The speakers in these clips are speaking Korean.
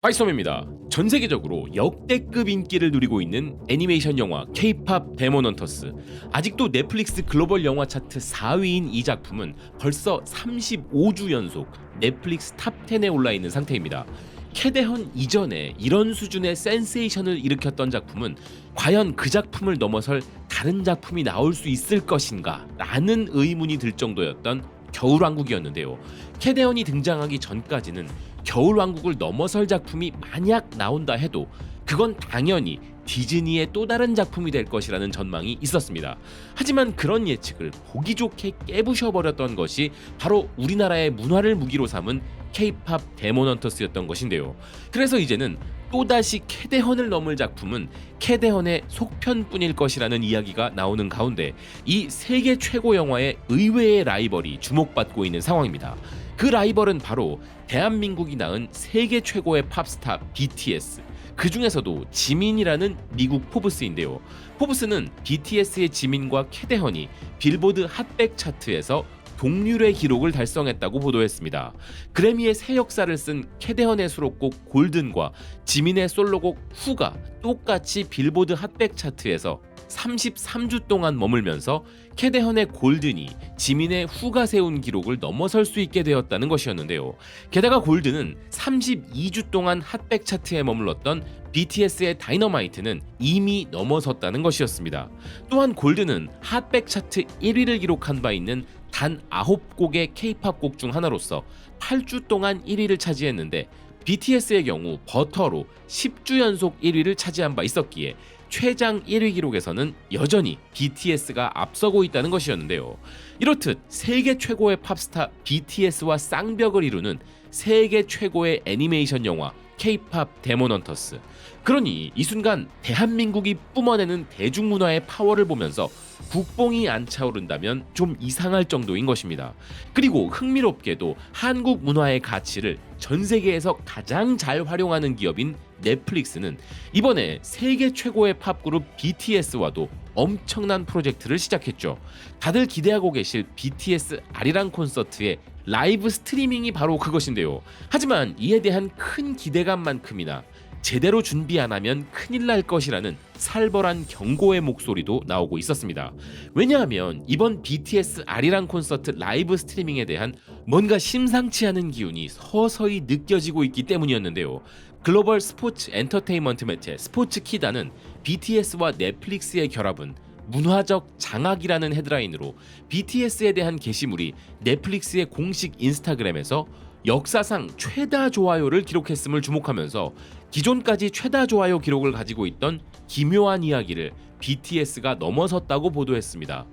파이썸입니다. 전 세계적으로 역대급 인기를 누리고 있는 애니메이션 영화 K-팝 데몬 헌터스. 아직도 넷플릭스 글로벌 영화 차트 4위인 이 작품은 벌써 35주 연속 넷플릭스 탑 10에 올라 있는 상태입니다. 캐대헌 이전에 이런 수준의 센세이션을 일으켰던 작품은 과연 그 작품을 넘어설 다른 작품이 나올 수 있을 것인가 라는 의문이 들 정도였던 겨울왕국이었는데요. 캐대헌이 등장하기 전까지는 겨울왕국을 넘어설 작품이 만약 나온다 해도 그건 당연히 디즈니의 또 다른 작품이 될 것이라는 전망이 있었습니다. 하지만 그런 예측을 보기 좋게 깨부셔버렸던 것이 바로 우리나라의 문화를 무기로 삼은 K-팝 데몬 헌터스였던 것인데요. 그래서 이제는 또다시 캐대헌을 넘을 작품은 캐대헌의 속편뿐일 것이라는 이야기가 나오는 가운데 이 세계 최고 영화의 의외의 라이벌이 주목받고 있는 상황입니다. 그 라이벌은 바로 대한민국이 낳은 세계 최고의 팝스타 BTS, 그 중에서도 지민이라는 미국 포브스인데요. 포브스는 BTS의 지민과 캐대헌이 빌보드 핫백 차트에서 동률의 기록을 달성했다고 보도했습니다. 그래미의 새 역사를 쓴 캐대헌의 수록곡 골든과 지민의 솔로곡 후가 똑같이 빌보드 핫백 차트에서 33주 동안 머물면서 캐대헌의 골든이 지민의 후가 세운 기록을 넘어설 수 있게 되었다는 것이었는데요. 게다가 골든은 32주 동안 핫백 차트에 머물렀던 BTS의 다이너마이트는 이미 넘어섰다는 것이었습니다. 또한 골든은 핫백 차트 1위를 기록한 바 있는 단 9곡의 K-팝 곡 중 하나로서 8주 동안 1위를 차지했는데 BTS의 경우 버터로 10주 연속 1위를 차지한 바 있었기에 최장 1위 기록에서는 여전히 BTS가 앞서고 있다는 것이었는데요. 이렇듯 세계 최고의 팝스타 BTS와 쌍벽을 이루는 세계 최고의 애니메이션 영화 K-팝 데몬 헌터스. 그러니 이 순간 대한민국이 뿜어내는 대중문화의 파워를 보면서 국뽕이 안 차오른다면 좀 이상할 정도인 것입니다. 그리고 흥미롭게도 한국 문화의 가치를 전 세계에서 가장 잘 활용하는 기업인 넷플릭스는 이번에 세계 최고의 팝그룹 BTS와도 엄청난 프로젝트를 시작했죠. 다들 기대하고 계실 BTS 아리랑 콘서트의 라이브 스트리밍이 바로 그것인데요. 하지만 이에 대한 큰 기대감만큼이나 제대로 준비 안 하면 큰일 날 것이라는 살벌한 경고의 목소리도 나오고 있었습니다. 왜냐하면 이번 BTS 아리랑 콘서트 라이브 스트리밍에 대한 뭔가 심상치 않은 기운이 서서히 느껴지고 있기 때문이었는데요. 글로벌 스포츠 엔터테인먼트 매체 스포츠키다는 BTS와 넷플릭스의 결합은 문화적 장악이라는 헤드라인으로 BTS에 대한 게시물이 넷플릭스의 공식 인스타그램에서 역사상 최다 좋아요를 기록했음을 주목하면서 기존까지 최다 좋아요 기록을 가지고 있던 기묘한 이야기를 BTS가 넘어섰다고 보도했습니다.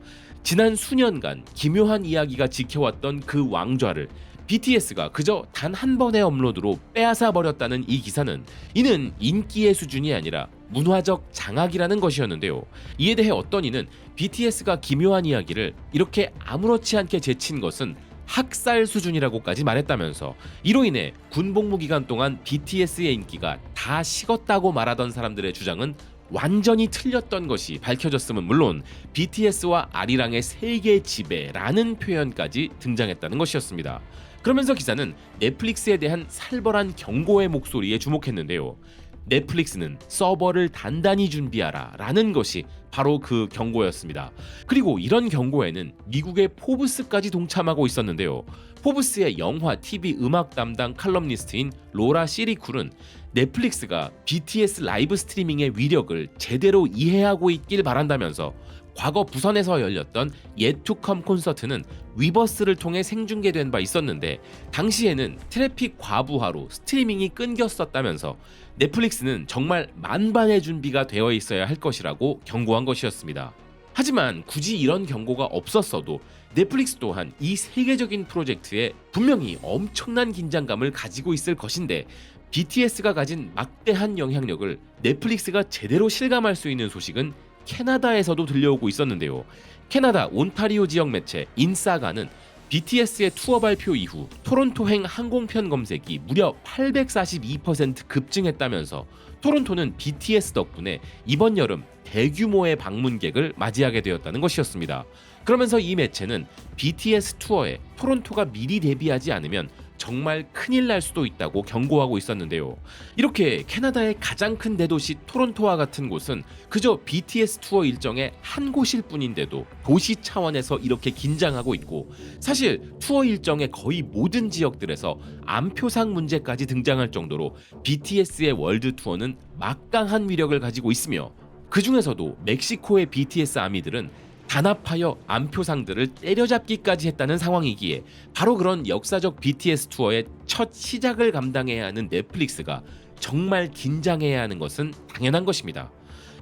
지난 수년간 기묘한 이야기가 지켜왔던 그 왕좌를 BTS가 그저 단 한 번의 업로드로 빼앗아 버렸다는 이 기사는 이는 인기의 수준이 아니라 문화적 장악이라는 것이었는데요. 이에 대해 어떤 이는 BTS가 기묘한 이야기를 이렇게 아무렇지 않게 제친 것은 학살 수준이라고까지 말했다면서 이로 인해 군복무 기간 동안 BTS의 인기가 다 식었다고 말하던 사람들의 주장은 완전히 틀렸던 것이 밝혀졌음은 물론 BTS와 아리랑의 세계 지배라는 표현까지 등장했다는 것이었습니다. 그러면서 기사는 넷플릭스에 대한 살벌한 경고의 목소리에 주목했는데요. 넷플릭스는 서버를 단단히 준비하라 라는 것이 바로 그 경고였습니다. 그리고 이런 경고에는 미국의 포브스까지 동참하고 있었는데요. 포브스의 영화, TV, 음악 담당 칼럼니스트인 로라 시리쿨은 넷플릭스가 BTS 라이브 스트리밍의 위력을 제대로 이해하고 있길 바란다면서 과거 부산에서 열렸던 예투컴 콘서트는 위버스를 통해 생중계된 바 있었는데 당시에는 트래픽 과부하로 스트리밍이 끊겼었다면서 넷플릭스는 정말 만반의 준비가 되어 있어야 할 것이라고 경고한 것이었습니다. 하지만 굳이 이런 경고가 없었어도 넷플릭스 또한 이 세계적인 프로젝트에 분명히 엄청난 긴장감을 가지고 있을 것인데 BTS가 가진 막대한 영향력을 넷플릭스가 제대로 실감할 수 있는 소식은 캐나다에서도 들려오고 있었는데요. 캐나다 온타리오 지역 매체 인사가는 BTS의 투어 발표 이후 토론토행 항공편 검색이 무려 842% 급증했다면서 토론토는 BTS 덕분에 이번 여름 대규모의 방문객을 맞이하게 되었다는 것이었습니다. 그러면서 이 매체는 BTS 투어에 토론토가 미리 데뷔하지 않으면 정말 큰일 날 수도 있다고 경고하고 있었는데요. 이렇게 캐나다의 가장 큰 대도시 토론토와 같은 곳은 그저 BTS 투어 일정의 한 곳일 뿐인데도 도시 차원에서 이렇게 긴장하고 있고, 사실 투어 일정의 거의 모든 지역들에서 암표상 문제까지 등장할 정도로 BTS의 월드 투어는 막강한 위력을 가지고 있으며, 그 중에서도 멕시코의 BTS 아미들은 단합하여 암표상들을 때려잡기까지 했다는 상황이기에 바로 그런 역사적 BTS 투어의 첫 시작을 감당해야 하는 넷플릭스가 정말 긴장해야 하는 것은 당연한 것입니다.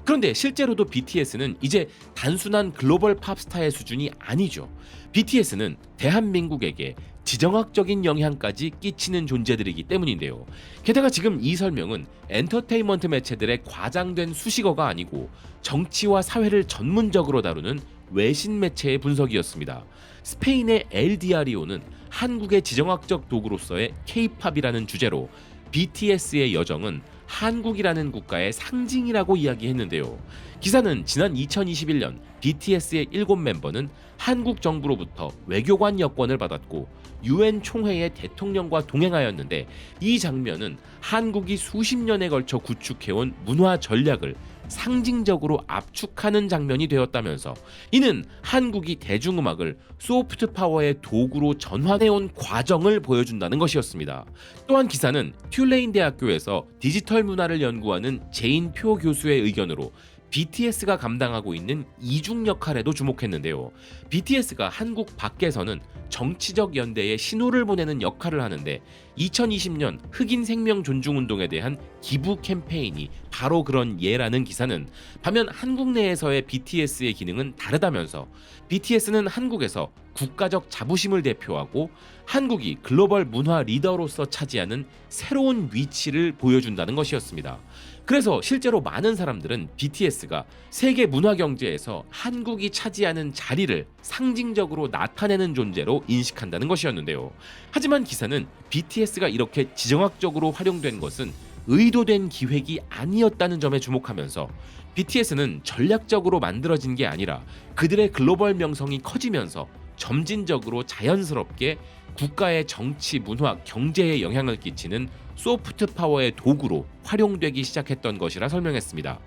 그런데 실제로도 BTS는 이제 단순한 글로벌 팝스타의 수준이 아니죠. BTS는 대한민국에게 지정학적인 영향까지 끼치는 존재들이기 때문인데요. 게다가 지금 이 설명은 엔터테인먼트 매체들의 과장된 수식어가 아니고 정치와 사회를 전문적으로 다루는 외신 매체의 분석이었습니다. 스페인의 엘 디아리오는 한국의 지정학적 도구로서의 K-팝이라는 주제로 BTS의 여정은 한국이라는 국가의 상징이라고 이야기했는데요. 기사는 지난 2021년 BTS의 7멤버는 한국 정부로부터 외교관 여권을 받았고 UN 총회의 대통령과 동행하였는데, 이 장면은 한국이 수십 년에 걸쳐 구축해온 문화 전략을 상징적으로 압축하는 장면이 되었다면서, 이는 한국이 대중음악을 소프트 파워의 도구로 전환해온 과정을 보여준다는 것이었습니다. 또한 기사는 튤레인 대학교에서 디지털 문화를 연구하는 제인표 교수의 의견으로 BTS가 감당하고 있는 이중 역할에도 주목했는데요. BTS가 한국 밖에서는 정치적 연대에 신호를 보내는 역할을 하는데, 2020년 흑인 생명 존중 운동에 대한 기부 캠페인이 바로 그런 예라는 기사는, 반면 한국 내에서의 BTS의 기능은 다르다면서 BTS는 한국에서 국가적 자부심을 대표하고 한국이 글로벌 문화 리더로서 차지하는 새로운 위치를 보여준다는 것이었습니다. 그래서 실제로 많은 사람들은 BTS가 세계 문화 경제에서 한국이 차지하는 자리를 상징적으로 나타내는 존재로 인식한다는 것이었는데요. 하지만 기사는 BTS가 이렇게 지정학적으로 활용된 것은 의도된 기획이 아니었다는 점에 주목하면서, BTS는 전략적으로 만들어진 게 아니라 그들의 글로벌 명성이 커지면서 점진적으로 자연스럽게 국가의 정치, 문화, 경제에 영향을 끼치는 소프트 파워의 도구로 활용되기 시작했던 것이라 설명했습니다.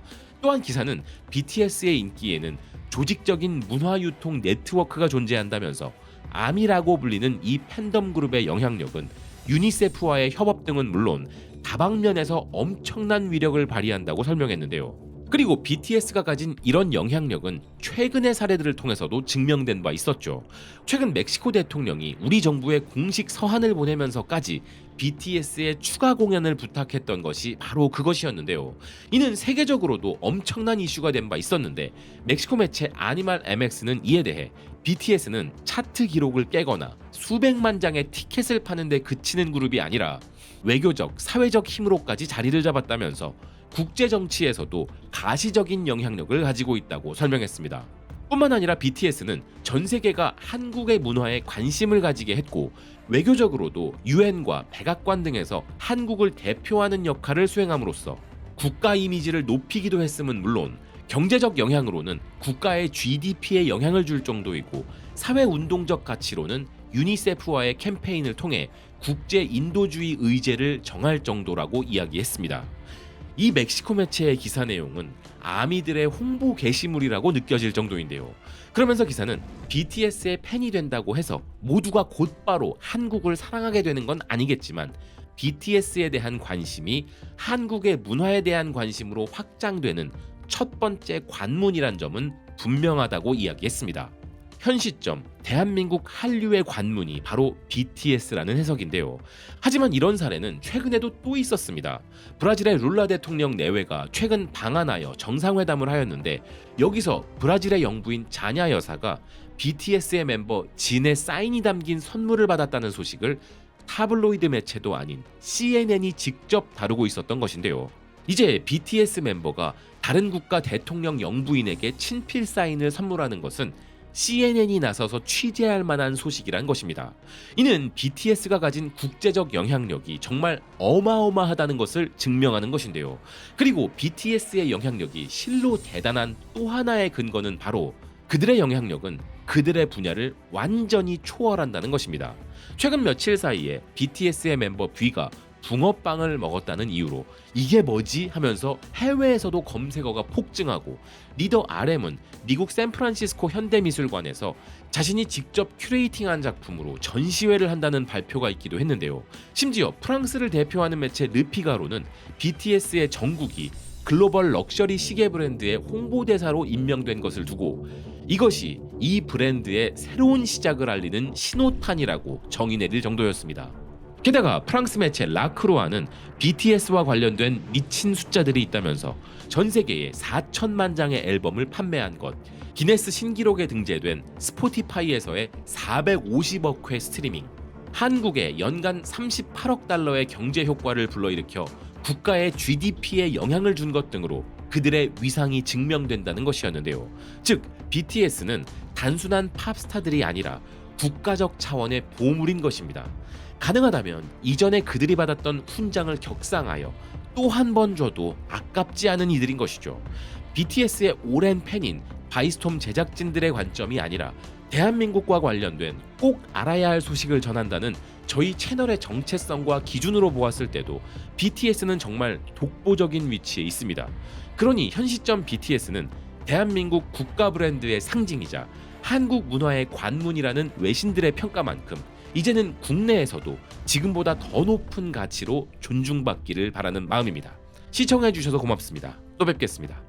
또한 기사는 BTS의 인기에는 조직적인 문화 유통 네트워크가 존재한다면서 아미라고 불리는 이 팬덤 그룹의 영향력은 유니세프와의 협업 등은 물론 다방면에서 엄청난 위력을 발휘한다고 설명했는데요. 그리고 BTS가 가진 이런 영향력은 최근의 사례들을 통해서도 증명된 바 있었죠. 최근 멕시코 대통령이 우리 정부에 공식 서한을 보내면서까지 BTS의 추가 공연을 부탁했던 것이 바로 그것이었는데요. 이는 세계적으로도 엄청난 이슈가 된 바 있었는데, 멕시코 매체 아니말 MX는 이에 대해 BTS는 차트 기록을 깨거나 수백만 장의 티켓을 파는 데 그치는 그룹이 아니라 외교적, 사회적 힘으로까지 자리를 잡았다면서 국제 정치에서도 가시적인 영향력을 가지고 있다고 설명했습니다. 뿐만 아니라 BTS는 전 세계가 한국의 문화에 관심을 가지게 했고, 외교적으로도 유엔과 백악관 등에서 한국을 대표하는 역할을 수행함으로써 국가 이미지를 높이기도 했음은 물론 경제적 영향으로는 국가의 GDP에 영향을 줄 정도이고, 사회운동적 가치로는 유니세프와의 캠페인을 통해 국제 인도주의 의제를 정할 정도라고 이야기했습니다. 이 멕시코 매체의 기사 내용은 아미들의 홍보 게시물이라고 느껴질 정도인데요. 그러면서 기사는 BTS의 팬이 된다고 해서 모두가 곧바로 한국을 사랑하게 되는 건 아니겠지만, BTS에 대한 관심이 한국의 문화에 대한 관심으로 확장되는 첫 번째 관문이란 점은 분명하다고 이야기했습니다. 현 시점 대한민국 한류의 관문이 바로 BTS라는 해석인데요. 하지만 이런 사례는 최근에도 또 있었습니다. 브라질의 룰라 대통령 내외가 최근 방한하여 정상회담을 하였는데, 여기서 브라질의 영부인 자냐 여사가 BTS의 멤버 진의 사인이 담긴 선물을 받았다는 소식을 타블로이드 매체도 아닌 CNN이 직접 다루고 있었던 것인데요. 이제 BTS 멤버가 다른 국가 대통령 영부인에게 친필 사인을 선물하는 것은 CNN이 나서서 취재할 만한 소식이란 것입니다. 이는 BTS가 가진 국제적 영향력이 정말 어마어마하다는 것을 증명하는 것인데요. 그리고 BTS의 영향력이 실로 대단한 또 하나의 근거는 바로 그들의 영향력은 그들의 분야를 완전히 초월한다는 것입니다. 최근 며칠 사이에 BTS의 멤버 V가 붕어빵을 먹었다는 이유로 이게 뭐지 하면서 해외에서도 검색어가 폭증하고, 리더 RM은 미국 샌프란시스코 현대미술관에서 자신이 직접 큐레이팅한 작품으로 전시회를 한다는 발표가 있기도 했는데요. 심지어 프랑스를 대표하는 매체 르피가로는 BTS의 정국이 글로벌 럭셔리 시계 브랜드의 홍보대사로 임명된 것을 두고 이것이 이 브랜드의 새로운 시작을 알리는 신호탄이라고 정의 내릴 정도였습니다. 게다가 프랑스 매체 라크로아는 BTS와 관련된 미친 숫자들이 있다면서 전 세계에 4천만 장의 앨범을 판매한 것, 기네스 신기록에 등재된 스포티파이에서의 450억 회 스트리밍, 한국의 연간 38억 달러의 경제 효과를 불러일으켜 국가의 GDP에 영향을 준 것 등으로 그들의 위상이 증명된다는 것이었는데요. 즉 BTS는 단순한 팝스타들이 아니라 국가적 차원의 보물인 것입니다. 가능하다면 이전에 그들이 받았던 훈장을 격상하여 또 한 번 줘도 아깝지 않은 이들인 것이죠. BTS의 오랜 팬인 바이스톰 제작진들의 관점이 아니라 대한민국과 관련된 꼭 알아야 할 소식을 전한다는 저희 채널의 정체성과 기준으로 보았을 때도 BTS는 정말 독보적인 위치에 있습니다. 그러니 현 시점 BTS는 대한민국 국가 브랜드의 상징이자 한국 문화의 관문이라는 외신들의 평가만큼 이제는 국내에서도 지금보다 더 높은 가치로 존중받기를 바라는 마음입니다. 시청해주셔서 고맙습니다. 또 뵙겠습니다.